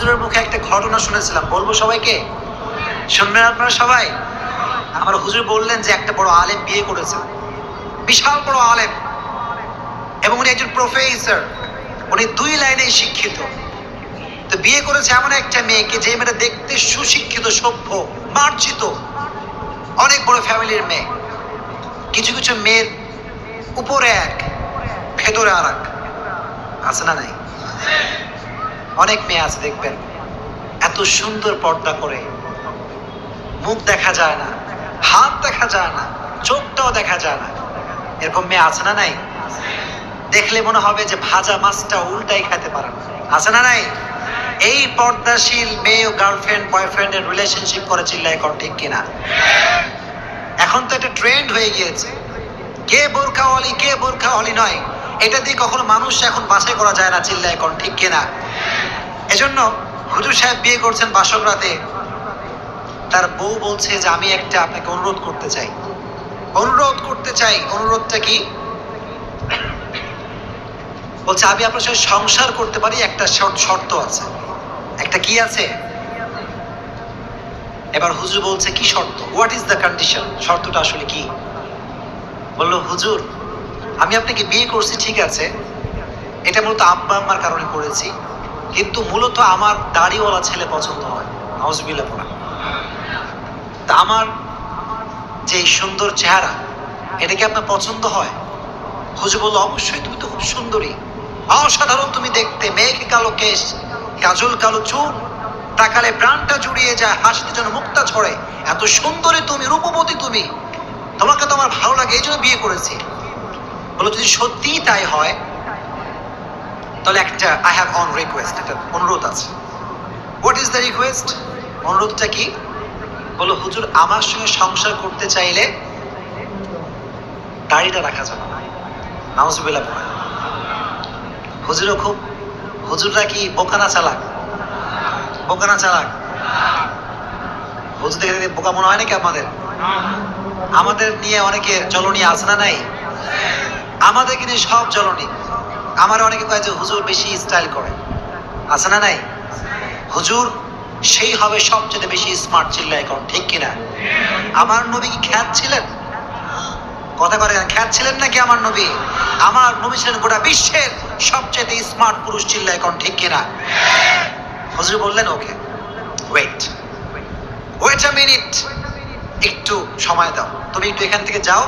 হুজুরের মুখে একটা ঘটনা শুনেছিলাম, বলবো সবাইকে? শুনবেন আপনারা সবাই? আমার হুজুর বললেন যে একটা বড় আলেম বিয়ে করেছে, বিশাল বড় আলেম, এবং উনি একজন প্রফেসর, উনি 2 লাইনে শিক্ষিত। তো বিয়ে করেছে এমন একটা মেয়েকে, যে মেয়েটা দেখতে সুশিক্ষিত, সভ্য, মার্জিত, অনেক বড় ফ্যামিলির মেয়ে। কিছু কিছু মেয়ের উপরে এক, ভেতরে আর এক, আছে না নাই? অনেক মেয়ে আছে দেখবেন এত সুন্দর পর্দা করে, মুখ দেখা যায় না, হাত দেখা যায় না, চোখটাও দেখা যায় না, এরকম মেয়ে আছে না নাই? দেখলে মনে হবে যে ভাজা মাছটা উল্টাই খেতে পারে না, আছে না নাই? এই পর্দাশীল মেয়ে ও গার্লফ্রেন্ড বয়ফ্রেন্ডের রিলেশনশিপ করে, চিল্লায় কর ঠিক কিনা? এখন তো এটা ট্রেন্ড হয়ে গিয়েছে, কে বোরখাওয়ালি কে বোরখাওয়ালি নয়, এটা দিয়ে কখনো মানুষ এখন বাছাই করা যায় না, চিল্লায় কর ঠিক কিনা? এজন্য হুজুর সাহেব বিয়ে করছেন বাসর রাতে, তার বউ বলছে যে আমি একটা আপনাকে অনুরোধ করতে চাই। অনুরোধটা কি? বলছে আমি আপনার সাথে সংসার করতে পারি, একটা শর্ত আছে। একটা কি আছে? এবার হুজুর বলছে কি শর্ত? What is the condition? শর্তটা আসলে কি? বললো হুজুর, আমি আপনাকে বিয়ে করছি ঠিক আছে, এটা মূলত আব্বা আম্মার কারণে করেছি, কিন্তু মূলত আমার দাড়িওয়ালা ছেলে পছন্দ হয়। নাউজুবিল্লাহ পড়া। তা আমার যে সুন্দর চেহারা, এটা কি আপনার পছন্দ হয়? হুজুর বলল অবশ্যই, তুমি তো খুব সুন্দরী, অসাধারণ তুমি দেখতে, মেঘে কালো কেশ, কাজল কালো চুল, তাকালে প্রাণটা জুড়িয়ে যায়, হাসতে যেন মুক্তা ছড়ে, এত সুন্দরী তুমি, রূপবতী তুমি, তোমাকে তো আমার ভালো লাগে, এই জন্য বিয়ে করেছি। বলো যদি সত্যিই তাই হয়, তাহলে একটা আই হ্যাভ অন রিকোয়েস্ট, একটা অনুরোধ আছে। What is the request? অনুরোধটা কি? বলো হুজুর, আমার সঙ্গে সংসার করতে চাইলে দাড়িটা রাখা যাবে না। নাউজুবিল্লাহ পড়া। হুজুররা কি বোকানা চালাক? বোকানা চালাক? হুজুর দেখে বোকা মনে হয় নাকি আমাদের? আমাদের নিয়ে অনেকে জ্বলনি আছে না নাই? আমাদেরকে নিয়ে সব জ্বলনি। আমার অনেকে কয় যে হুজুর বেশি স্টাইল করে, আছে না নাই? হুজুর সেই হবে সবচেয়ে বেশি স্মার্ট, চিল্লায় কর ঠিক কিনা? আমার নবী কি খ্যাত ছিলেন? কথা করে খ্যাত ছিলেন নাকি আমার নবী? আমার নবী ছিলেন গোটা বিশ্বের সবচেয়ে স্মার্ট পুরুষ, চিল্লায় কর ঠিক কিনা? হুজুর বললেন ওকে, ওয়েট আ মিনিট, একটু সময় দাও, তুমি একটু এখান থেকে যাও।